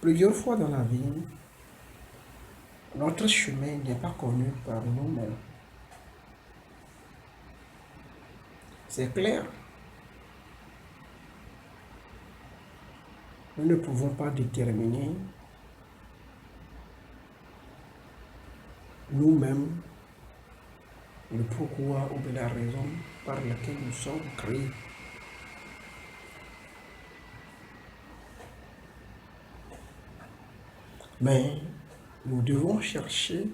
Plusieurs fois dans la vie, notre chemin n'est pas connu par nous-mêmes. C'est clair. Nous ne pouvons pas déterminer nous-mêmes le pourquoi ou bien la raison par laquelle nous sommes créés. Mais nous devons chercher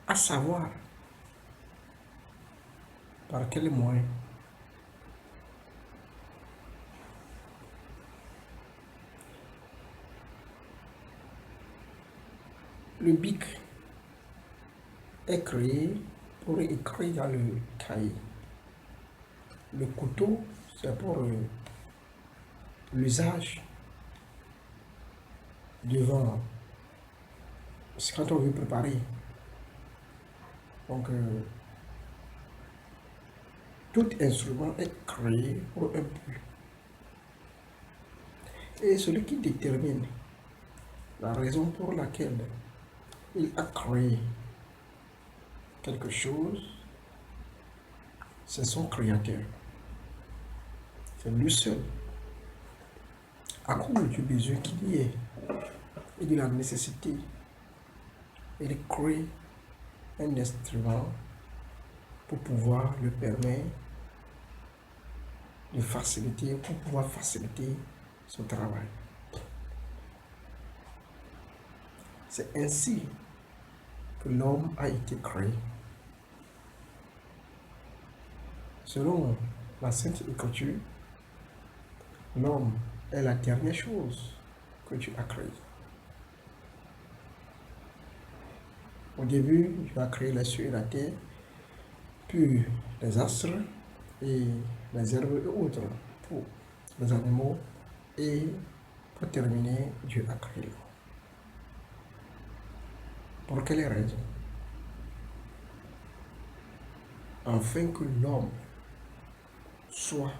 à savoir par quel moyen. Le bic est créé pour écrire dans le cahier. Le couteau, c'est pour l'usage devant. C'est quand on veut préparer. Donc, tout instrument est créé pour un but. Et celui qui détermine la raison pour laquelle il a créé quelque chose, c'est son créateur. C'est lui seul. À cause du besoin qu'il y ait et de la nécessité, il crée un instrument pour pouvoir le permettre de faciliter, pour pouvoir faciliter son travail. C'est ainsi que l'homme a été créé. Selon la Sainte Écriture, l'homme est la dernière chose que Dieu a créée. Au début, Dieu a créé les cieux et la terre, puis les astres et les herbes et autres pour les animaux, et pour terminer, Dieu a créé l'homme. Pour quelle raison? Afin que l'homme soit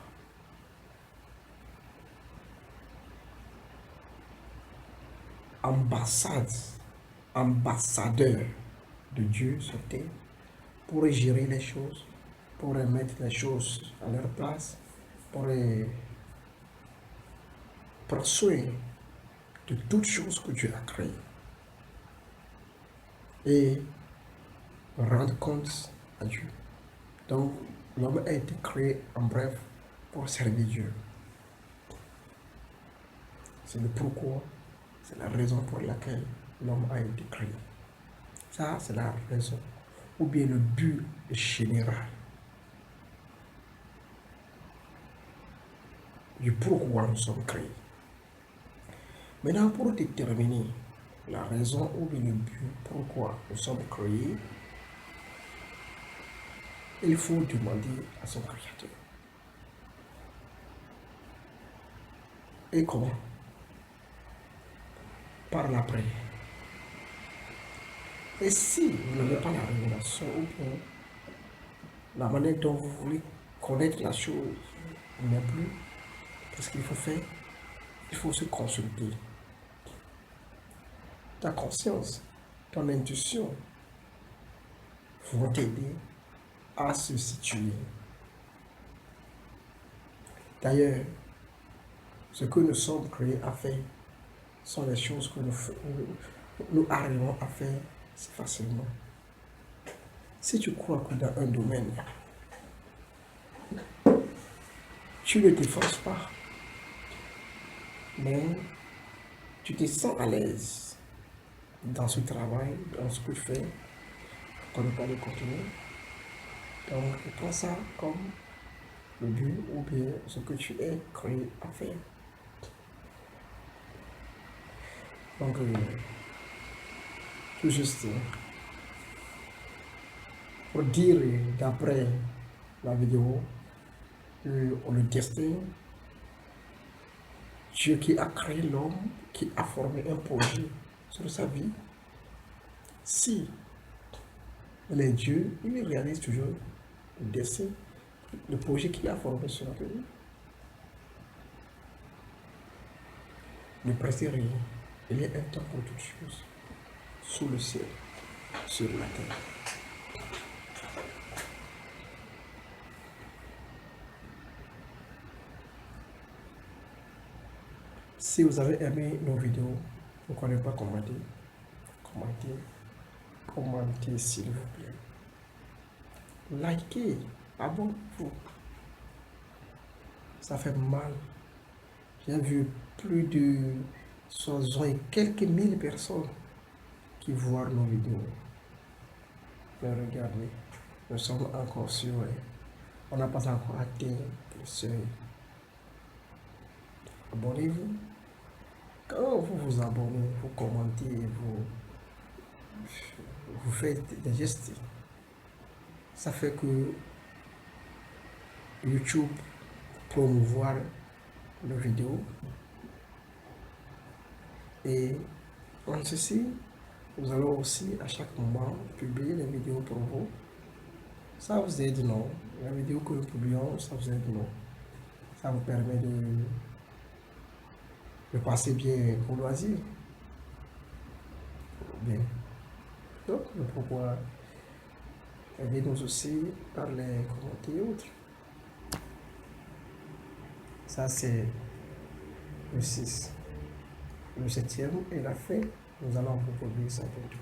ambassadeur de Dieu sur terre, pour gérer les choses, pour remettre les choses à leur place, pour prendre soin de toutes choses que Dieu a créées et rendre compte à Dieu. Donc, l'homme a été créé, en bref, pour servir Dieu. C'est le pourquoi, c'est la raison pour laquelle l'homme a été créé. Ça, c'est la raison, ou bien le but général du pourquoi nous sommes créés. Maintenant, pour déterminer la raison ou bien le but pourquoi nous sommes créés, il faut demander à son Créateur. Et comment? Par la prière. Et si vous n'avez pas la révélation ou bien la manière dont vous voulez connaître la chose n'est plus, qu'est-ce qu'il faut faire? Il faut se consulter. Ta conscience, ton intuition vont t'aider à se situer. D'ailleurs, ce que nous sommes créés à faire sont les choses que nous arrivons à faire si facilement. Si tu crois que dans un domaine, tu ne te forces pas, mais tu te sens à l'aise dans ce travail, dans ce que tu fais, pour ne pas le continuer. Donc, je prends ça comme le but ou bien ce que tu es créé à faire. Donc, tout juste pour dire d'après la vidéo, le destin, Dieu qui a créé l'homme, qui a formé un projet sur sa vie, si il est Dieu, il réalise toujours le destin, le projet qu'il a formé sur notre vie. Ne pressez rien. Il y a un temps pour toutes choses. Sous le ciel, sur la terre. Si vous avez aimé nos vidéos, vous ne connaissez pas commenter, commentez s'il vous plaît. Likez, abonnez-vous. Ça fait mal. J'ai vu plus de 60 et quelques mille personnes qui voient nos vidéos. Mais regardez, nous sommes encore sur. On n'a pas encore atteint le seuil. Abonnez-vous. Quand vous vous abonnez, vous commentez, vous faites des gestes, ça fait que YouTube promouvoir nos vidéos. Et en ceci, nous allons aussi à chaque moment publier des vidéos pour vous. Ça vous aide, non? La vidéo que nous publions, ça vous aide, non? Ça vous permet de passer bien vos loisirs. Bien. Donc, pourquoi aidez-nous aussi par les commentaires et autres. Ça, c'est le 6. Le 7e et la fin, nous allons vous publier ça bientôt.